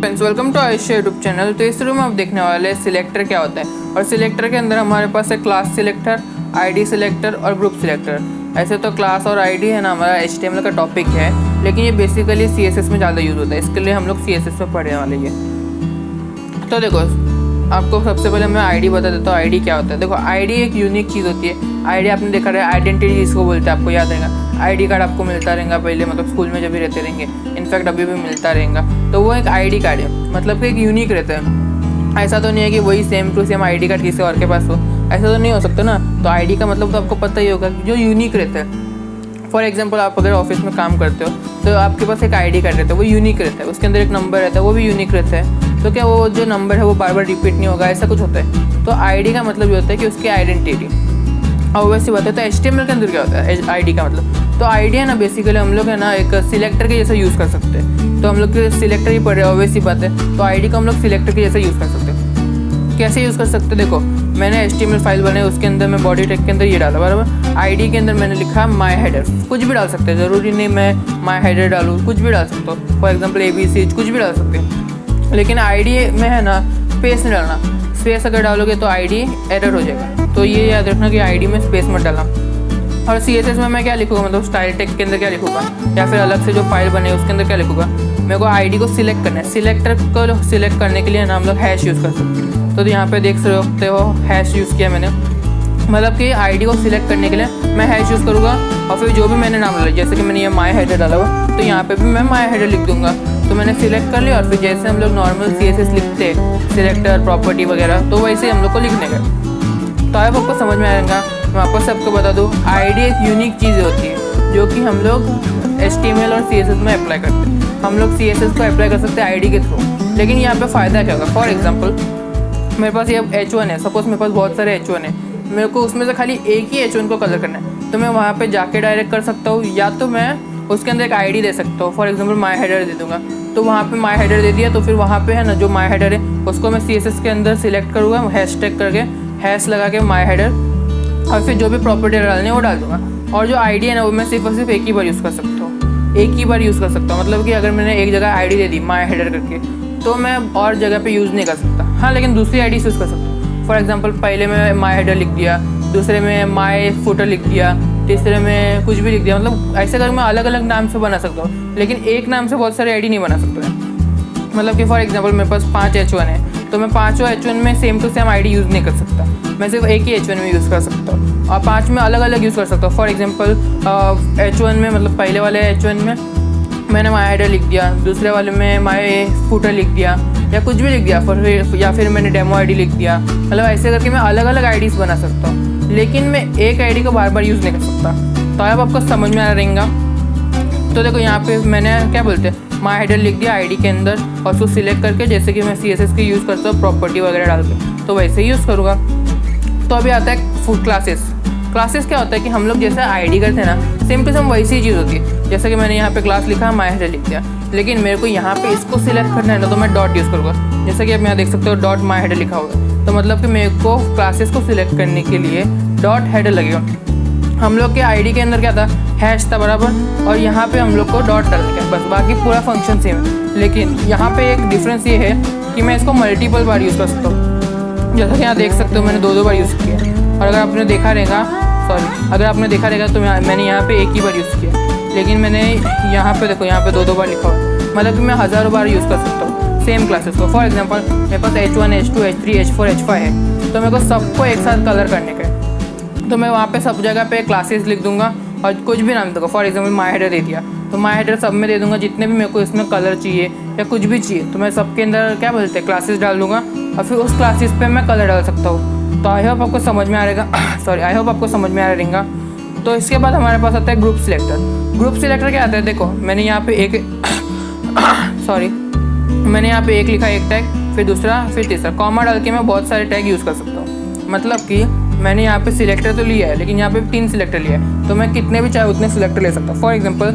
Friends, welcome to Ayush YouTube channel. तो इस video में आप देखने वाले हैं सिलेक्टर क्या होता है। और सिलेक्टर के अंदर हमारे पास है क्लास सिलेक्टर, आईडी सिलेक्टर और ग्रुप सिलेक्टर। ऐसे तो क्लास और आईडी है ना हमारा HTML का टॉपिक है, लेकिन ये बेसिकली CSS में ज़्यादा यूज़ होता है। इसके लिए हम लोग CSS में पढ़ने वाले हैं। तो देखो, आपको सबसे पहले मैं आईडी बता देता हूँ। आईडी क्या होता है? देखो, आईडी एक यूनिक चीज़ होती है। आईडी आपने देखा है, आइडेंटिटी जिसको बोलते हैं, आपको याद रहेगा। आईडी कार्ड आपको मिलता रहेगा पहले, मतलब स्कूल में जब भी रहते रहेंगे, इनफैक्ट अभी भी मिलता रहेगा। तो वो एक आईडी कार्ड है, मतलब कि एक यूनिक रहता है। ऐसा तो नहीं है कि वही same to same ID card किसी और के पास हो, ऐसा तो नहीं हो सकता ना। तो आईडी का मतलब तो आपको पता ही होगा, जो यूनिक रहता है। फॉर एग्जांपल, आप अगर ऑफिस में काम करते हो तो आपके पास एक आईडी कार्ड रहता है, वो यूनिक रहता है। उसके अंदर एक नंबर रहता है, वो भी यूनिक रहता है। तो क्या वो जो नंबर है वो बार बार रिपीट नहीं होगा, ऐसा कुछ होता है। तो आईडी का मतलब ये होता है कि उसकी आइडेंटिटी। और वैसी बात है तो HTML के अंदर क्या होता है आईडी का मतलब? तो आईडी है ना, बेसिकली हम लोग है ना एक सिलेक्टर के जैसा यूज़ कर सकते हैं। तो हम लोग सिलेक्टर ही पढ़ रहे हैं, वैसी बात है। तो आईडी को हम लोग सिलेक्टर के जैसा यूज़ कर सकते हैं। कैसे यूज़ कर सकते हैं? देखो, मैंने HTML फाइल बनाई, उसके अंदर मैं बॉडी टैग के अंदर ये डाला, बराबर। आईडी के अंदर मैंने लिखा माई हेडर। कुछ भी डाल सकते हैं, ज़रूरी नहीं मैं माई हेडर डालूँ, कुछ भी डाल सकता हूँ। फॉर एग्जाम्पल ABC, कुछ भी डाल सकते हैं। लेकिन आईडी में है ना स्पेस नहीं डालना। स्पेस अगर डालोगे तो आईडी एरर हो जाएगा। तो ये याद रखना कि आईडी में स्पेस मत डालना। और CSS में मैं क्या लिखूँगा, मतलब स्टाइल टेक्स्ट के अंदर क्या लिखूँगा, या फिर अलग से जो फाइल बने उसके अंदर क्या लिखूँगा? मेरे को आईडी को सिलेक्ट करना है। सिलेक्टर को सिलेक्ट करने के लिए ना हम लोग हैश यूज़ कर सकते हैं। तो यहाँ पे देख सकते हो हैश यूज़ किया मैंने, मतलब कि आईडी को सिलेक्ट करने के लिए मैं हैश यूज़ करूँगा। और फिर जो भी मैंने नाम डाला, जैसे कि मैंने ये माई हेडर डाला हुआ, तो यहाँ पे भी मैं माई हेडर लिख दूँगा। तो मैंने सिलेक्ट कर लिया। और फिर जैसे हम लोग नॉर्मल CSS लिखते हैं, सिलेक्टर, प्रॉपर्टी वगैरह, तो वैसे हम लोग को लिखने का। तो अब आपको समझ में आएगा। मैं वापस सबको बता दूँ, आईडी एक यूनिक चीज़ होती है जो कि हम लोग HTML और CSS में अप्लाई करते हैं। हम लोग CSS को अप्लाई कर सकते हैं आईडी के थ्रू। लेकिन यहाँ पे फ़ायदा क्या होगा? फॉर एग्जांपल, मेरे पास ये H1 है, सपोज़ मेरे पास बहुत सारे H1 है, मेरे को उसमें से खाली एक ही H1 को कलर करना है। तो मैं वहाँ पे जाके डायरेक्ट कर सकता हूँ, या तो मैं उसके अंदर एक आईडी दे सकता हूँ। फॉर एग्जांपल, माई हेडर दे दूँगा। तो वहाँ पे माई हेडर दे दिया, तो फिर वहाँ पे है ना जो माई हेडर है उसको मैं CSS के अंदर सिलेक्ट करूँगा, हैश टैग करके, हैश लगा के माई हेडर, और फिर जो भी प्रॉपर्टी डालनी है वो डाल दूँगा। और जो आईडी है ना वो मैं सिर्फ और सिर्फ एक ही बार यूज़ कर सकता हूँ, एक ही बार यूज़ कर सकता हूँ। मतलब कि अगर मैंने एक जगह आईडी दे दी माई हेडर करके, तो मैं और जगह पे यूज़ नहीं कर सकता। हाँ, लेकिन दूसरी आईडी यूज़ कर सकता हूँ। फॉर एग्जांपल, पहले मैं माई हेडर लिख दिया, दूसरे में माई फुटर लिख दिया, तीसरे में कुछ भी लिख दिया। मतलब ऐसे करके मैं अलग अलग नाम से बना सकता हूँ, लेकिन एक नाम से बहुत सारे आईडी नहीं बना सकता। मतलब कि फॉर एग्जांपल मेरे पास 5 H1 है, तो मैं 5 H1 में same to same ID use नहीं कर सकता। मैं सिर्फ एक ही H1 में यूज़ कर सकता हूँ, और 5 में अलग अलग यूज़ कर सकता हूँ। फॉर एग्जांपल, H1 में, मतलब पहले वाले H1 में मैंने माई हेडर लिख दिया, दूसरे वाले में माई फुटर लिख दिया, या कुछ भी लिख दिया, या फिर मैंने डेमो आईडी लिख दिया। मतलब ऐसे करके मैं अलग अलग आईडीज़ बना सकता हूँ, लेकिन मैं एक आईडी को बार बार यूज़ नहीं कर सकता। तो अब आपको समझ में आ रहेगा। तो देखो, यहाँ पे मैंने क्या बोलते हैं, माई हेडर लिख दिया आईडी के अंदर, और उसको सिलेक्ट करके, जैसे कि मैं CSS की यूज़ करता हूँ प्रॉपर्टी वगैरह डाल के, तो वैसे ही यूज़ करूँगा। तो अभी आता है फुट क्लासेस। क्लासेस क्या होता है कि हम लोग जैसे आईडी करते हैं ना, सेम टू सेम वैसी ही चीज़ होती है। जैसे कि मैंने यहाँ पे क्लास लिखा, माई हेडर लिख दिया, लेकिन मेरे को यहाँ पे इसको सिलेक्ट करना है ना, तो मैं डॉट यूज़ करूँगा। जैसे कि आप यहाँ देख सकते हो डॉट माई हेडर लिखा हुआ है, तो मतलब कि मेरे को क्लासेस को सिलेक्ट करने के लिए डॉट हेडर लगेगा। हम लोग के आईडी के अंदर क्या था, हैश था, बराबर। और यहाँ पे हम लोग को डॉट डालने का, बस बाकी पूरा फंक्शन सेम है। लेकिन यहाँ पे एक डिफरेंस ये है कि मैं इसको मल्टीपल बार यूज़ कर सकता हूँ। जैसा कि यहाँ देख सकते हो मैंने 2 बार यूज़ किया। और अगर आपने देखा रहेगा, अगर आपने देखा रहेगा तो मैंने यहाँ पे एक ही बार यूज़ किया, लेकिन मैंने यहाँ पे देखो, यहाँ पे 2 बार लिखा हुआ है। मतलब कि मैं हज़ारों बार यूज़ कर सकता हूँ सेम क्लासेस को। फॉर एग्जांपल, मेरे पास H1, H2, H3, H4, H5 है, तो मेरे को सबको एक साथ कलर करने का है। तो मैं वहाँ पे सब जगह पे क्लासेस लिख दूँगा और कुछ भी नाम दूँगा। फॉर एग्जांपल, माई हेडर दे दिया, तो माई हेडर सब में दे दूँगा, जितने भी मेरे को इसमें कलर चाहिए या कुछ भी चाहिए, तो मैं सबके अंदर क्या बोलते हैं, क्लासेस डाल दूँगा, और फिर उस क्लासेस पे मैं कलर डाल सकता हूँ। तो आई होप आपको समझ में आ रहेगा। आई होप आपको समझ में आ रहेगा। तो इसके बाद हमारे पास आता है ग्रुप सिलेक्टर। ग्रुप सिलेक्टर क्या आता है? देखो, मैंने यहाँ पे एक मैंने यहाँ पे एक लिखा, एक टैग, फिर दूसरा, फिर तीसरा, कॉमा डाल के मैं बहुत सारे टैग यूज़ कर सकता हूँ। मतलब कि मैंने यहाँ पे सिलेक्टर तो लिया है, लेकिन यहाँ पे 3 सिलेक्टर लिया है, तो मैं कितने भी चाहे उतने सिलेक्टर ले सकता हूँ। फॉर एग्जांपल,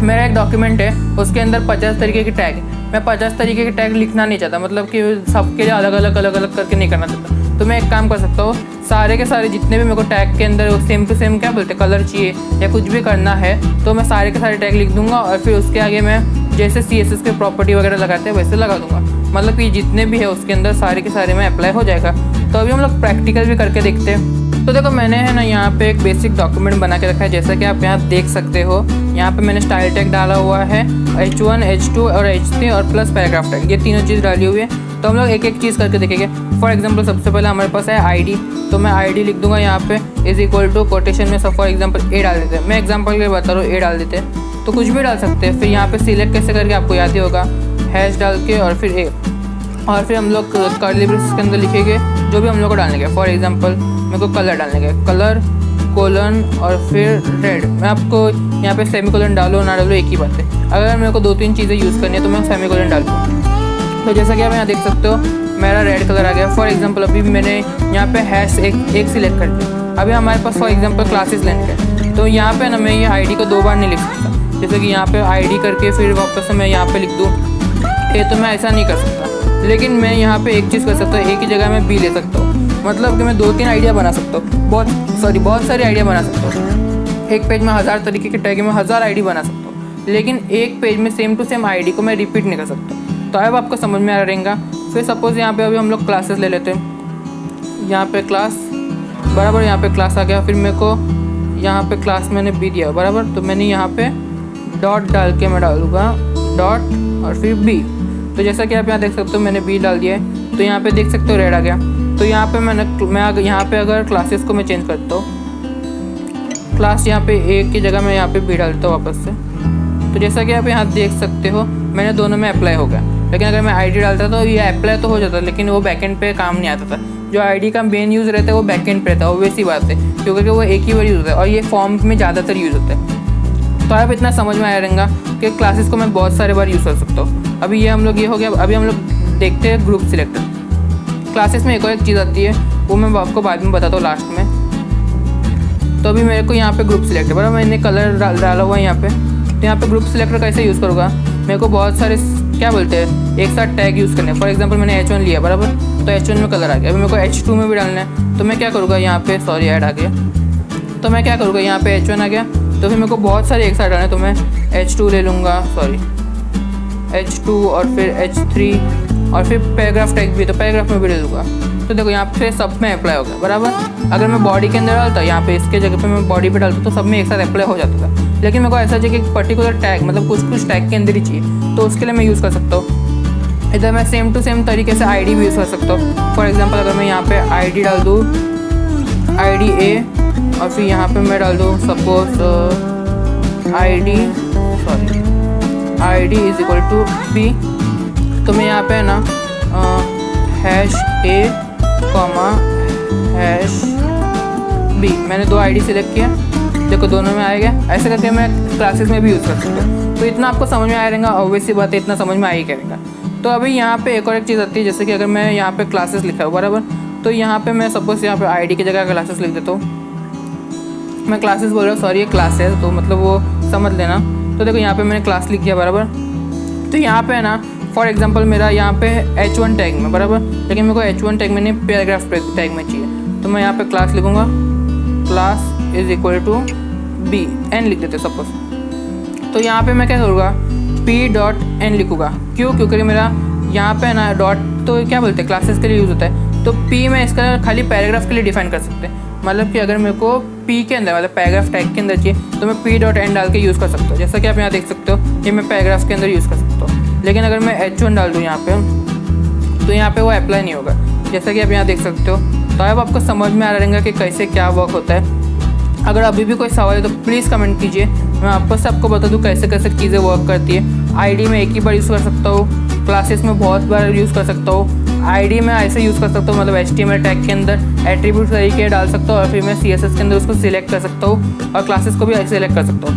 मेरा एक डॉक्यूमेंट है, उसके अंदर 50 तरीके के टैग है। मैं 50 तरीके के टैग लिखना नहीं चाहता, मतलब कि सबके लिए अलग अलग करके नहीं करना चाहता। तो मैं एक काम कर सकता हूँ, सारे के सारे जितने भी मेरे को टैग के अंदर सेम टू सेम क्या बोलते हैं, कलर चाहिए या कुछ भी करना है, तो मैं सारे के सारे टैग लिख दूंगा, और फिर उसके आगे मैं जैसे CSS के प्रॉपर्टी वगैरह लगाते हैं वैसे लगा दूंगा, मतलब कि जितने भी है उसके अंदर सारे के सारे में अप्लाई हो जाएगा। तो अभी हम लोग प्रैक्टिकल भी करके देखते हैं। तो देखो मैंने है ना यहाँ पे एक बेसिक डॉक्यूमेंट बना के रखा है, जैसा कि आप यहाँ देख सकते हो। यहाँ पे मैंने स्टाइल टैग डाला हुआ है, H1, H2 और H3 और प्लस पैराग्राफ टैग, ये तीनों चीज़ डाली हुई है। तो हम लोग एक एक चीज़ करके देखेंगे। फॉर एग्जांपल सबसे पहले हमारे पास है ID, तो मैं ID लिख दूंगा यहाँ पे = कोटेशन में सब फॉर एग्जांपल A डाल देते हैं। मैं एग्जांपल के लिए बता रहा हूँ, A डाल देते हैं, तो कुछ भी डाल सकते हैं। फिर यहाँ पे सिलेक्ट कैसे करके आपको याद ही होगा, हैश डाल के और फिर A, और फिर हम लोग कर्ली ब्रेसेस के अंदर लिखेंगे जो भी हम लोग को डालने का। फॉर एग्जांपल मेरे को कलर डालने का, कलर कोलन और फिर रेड। मैं आपको यहाँ पे सेमीकोलन डालो ना डालो एक ही बात है। अगर मेरे को 2-3 चीज़ें यूज़ करनी है तो मैं सेमीकोलन डालूँ। तो जैसा कि आप यहाँ देख सकते हो मेरा रेड कलर आ गया। फॉर एग्जांपल अभी मैंने यहाँ पे हैश एक सिलेक्ट कर दिया। अभी हमारे पास फॉर एग्जांपल क्लासेस लेने का, तो यहाँ पे ना मैं ये ID को 2 बार नहीं लिख सकता। जैसे कि यहाँ पे ID करके फिर वापस से मैं यहाँ पे लिख दूँ A, तो मैं ऐसा नहीं कर सकता। लेकिन मैं यहाँ पे एक चीज़ कर सकता हूँ, A की जगह मैं B ले सकता हूँ। मतलब कि मैं 2-3 आइडिया बना सकता हूँ, बहुत सारी आइडिया बना सकता हूँ। एक पेज में 1000 तरीके के टैग में 1000 ID बना सकता हूँ, लेकिन एक पेज में सेम टू सेम ID को मैं रिपीट नहीं कर सकता। तो अब आपको समझ में आ रहेगा। फिर सपोज़ यहाँ पे अभी हम लोग क्लासेस ले लेते हैं। यहाँ पे क्लास बराबर, यहाँ पे क्लास आ गया। फिर मेरे को यहाँ पे क्लास मैंने B दिया बराबर, तो मैंने यहाँ पे डॉट डाल के मैं डालूँगा डॉट और फिर B। तो जैसा कि आप यहाँ देख सकते हो मैंने B डाल दिया है, तो यहाँ पे देख सकते हो रेड आ गया। तो यहाँ पे मैं यहाँ पे अगर क्लासेस को मैं चेंज करता हूँ, क्लास यहाँ पे A की जगह मैं यहाँ पे B डालता हूँ वापस से। तो जैसा कि आप यहाँ देख सकते हो मैंने दोनों में अप्लाई हो गया। लेकिन अगर मैं ID डालता तो ये अप्लाई तो हो जाता, लेकिन वो बैकएंड पे काम नहीं आता था। जो ID का मेन यूज़ रहता है वो बैकएंड पे रहता है, ऑब्वियस सी बात है, क्योंकि वो एक ही बार यूज़ होता है और ये फॉर्म में ज़्यादातर यूज़ होता है। तो आप इतना समझ में आया रहेगा कि क्लासेस को मैं बहुत सारे बार यूज़ कर सकता हूँ। अभी ये हम लोग ये हो गया। अभी हम लोग देखते हैं ग्रुप सिलेक्टर। क्लासेस में एक और एक चीज़ आती है, वो मैं आपको बाद में बताता हूँ लास्ट में। तो अभी मेरे को यहाँ पे ग्रुप सिलेक्टर बराबर, मैंने कलर डाला हुआ है यहाँ पे। तो यहाँ पे ग्रुप सिलेक्टर कैसे यूज़ करूँगा, मेरे को बहुत सारे क्या बोलते हैं एक साथ टैग यूज़ करने हैं। फॉर एग्जांपल मैंने H1 लिया बराबर, तो H1 में कलर आ गया। अभी मेरे को H2 में भी डालना है, तो मैं क्या करूँगा यहाँ पे ऐड आ गया। तो मैं क्या करूँगा यहाँ पे H1 आ गया, तो फिर मेरे को बहुत सारे एक साथ डालने, तो मैं H2 ले लूँगा, H2 और फिर H3 और फिर पैराग्राफ टैग भी, तो पैराग्राफ में भी ले लूँगा। तो देखो यहाँ पे सब में अप्लाई हो गया बराबर। अगर मैं बॉडी के अंदर डालता, यहाँ पे इसके जगह पे मैं बॉडी पे डालता, तो सब में एक साथ अप्लाई हो जाता था। लेकिन मेरे को ऐसा चाहिए कि पर्टिकुलर टैग, मतलब कुछ टैग के अंदर ही चाहिए, तो उसके लिए मैं यूज़ कर सकता हूँ। इधर मैं सेम टू सेम तरीके से ID भी यूज़ कर सकता हूँ। फॉर एग्जांपल अगर मैं यहाँ पे ID डाल दूँ, ID A, और फिर यहाँ पे मैं डाल दूँ सपोज ID = B, तो मैं यहाँ पे ना #A, #B, मैंने 2 ID सिलेक्ट किया। देखो दोनों में आएगा। ऐसे करके मैं क्लासेस में भी यूज़ कर सकता हूँ। तो इतना आपको समझ में आ रहेगा, ऑब्वियस सी बात है, इतना समझ में आ ही करेगा। तो अभी यहाँ पे एक और एक चीज़ आती है, जैसे कि अगर मैं यहाँ पे क्लासेस लिखा हूँ बराबर, तो यहाँ पे मैं सपोज यहाँ पे ID की जगह क्लासेस लिख देता हूँ। मैं क्लासेस बोल रहा हूँ, सॉरी ये क्लास है, तो मतलब वो समझ लेना। तो देखो यहाँ पे मैंने क्लास लिख दिया बराबर। तो यहाँ पे ना फॉर एग्जांपल मेरा यहाँ पे H1 टैग में बराबर, लेकिन मेरे को H1 टैग में नहीं पैराग्राफ टैग में चाहिए। तो मैं यहाँ पे क्लास लिखूँगा, क्लास = B, N लिख देते सपोज। तो यहाँ पे मैं क्या करूँगा, P.N लिखूँगा। क्यों? क्योंकि मेरा यहाँ पे ना डॉट तो क्या बोलते हैं क्लासेस के लिए यूज़ होता है। तो P में इसका खाली पैराग्राफ के लिए डिफाइन कर सकते हैं। मतलब कि अगर मेरे को P के अंदर मतलब पैराग्राफ टैग के अंदर चाहिए, तो मैं P.N डाल के यूज़ कर सकता हूँ। जैसा कि आप यहाँ देख सकते हो, ये मैं पैराग्राफ के अंदर यूज़ कर सकता हूँ। लेकिन अगर मैं H1 डाल दूँ यहाँ पे, तो यहाँ पे वो अप्लाई नहीं होगा, जैसा कि आप यहाँ देख सकते हो। तो अब आपको समझ में आ रहेगा कि कैसे क्या वर्क होता है। अगर अभी भी कोई सवाल है तो प्लीज़ कमेंट कीजिए, मैं वापस से आपको बता दूँ कैसे कैसे चीज़ें वर्क करती है। ID में एक ही बार यूज़ कर सकता हूँ, क्लासेस में बहुत बार यूज़ कर सकता हूँ। ID में ऐसे यूज़ कर सकता हूँ, मतलब HTML टैग के अंदर एट्रीब्यूट तरीके डाल सकता हूँ, और फिर मैं CSS के अंदर उसको सिलेक्ट कर सकता हूँ, और क्लासेस को भी सिलेक्ट कर सकता हूँ।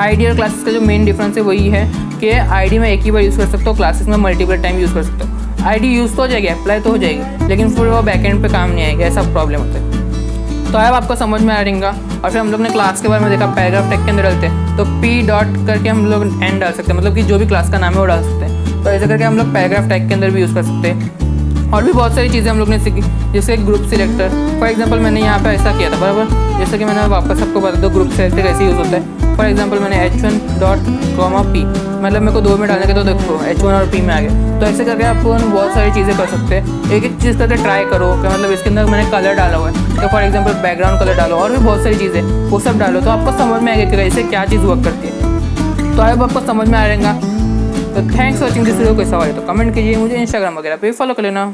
ID और क्लासेस का जो मेन डिफरेंस है वही है कि ID में एक ही बार यूज़ कर सकता हूँ, क्लासेस में मल्टीपल टाइम यूज़ कर सकता हूँ। ID यूज़ तो हो जाएगी, अप्लाई तो हो जाएगी, लेकिन फिर वो बैकएंड पे काम नहीं आएगा, ऐसा प्रॉब्लम होता है। तो अब आपको समझ में आ रहेगा। और फिर हम लोग ने क्लास के बारे में देखा, पैराग्राफ टैग के अंदर डालते हैं तो P. करके हम लोग N डाल सकते हैं, मतलब कि जो भी क्लास का नाम है वो डाल सकते हैं। तो ऐसे करके हम लोग पैराग्राफ टैग के अंदर भी यूज़ कर सकते हैं। और भी बहुत सारी चीज़ें हम लोग ने सीखी, जैसे ग्रुप सिलेक्टर। फॉर एग्जांपल मैंने यहाँ पे ऐसा किया था बराबर, जैसे कि मैंने वापस आपको बता दो ग्रुप सिलेक्टर कैसे यूज़ होता है। फॉर एग्जांपल मैंने H1.P मतलब मेरे को 2 में डालने के तो देखो H1 और P में आ गए। तो ऐसे करके आप बहुत सारी चीज़ें कर सकते हैं। एक एक चीज़ करके ट्राई करो कि मतलब इसके अंदर मैंने कलर डाला हुआ है तो फॉर एग्जांपल बैकग्राउंड कलर डालो और भी बहुत सारी चीज़ें वो सब डालो, तो आपको समझ में आएगा कि इससे क्या चीज़ वर्क करती है। तो अब आपको समझ में आ रहेगा। तो thanks for watching this video. कोई सवाल है तो कमेंट कीजिए, मुझे इंस्टाग्राम वगैरह पे फॉलो कर लेना।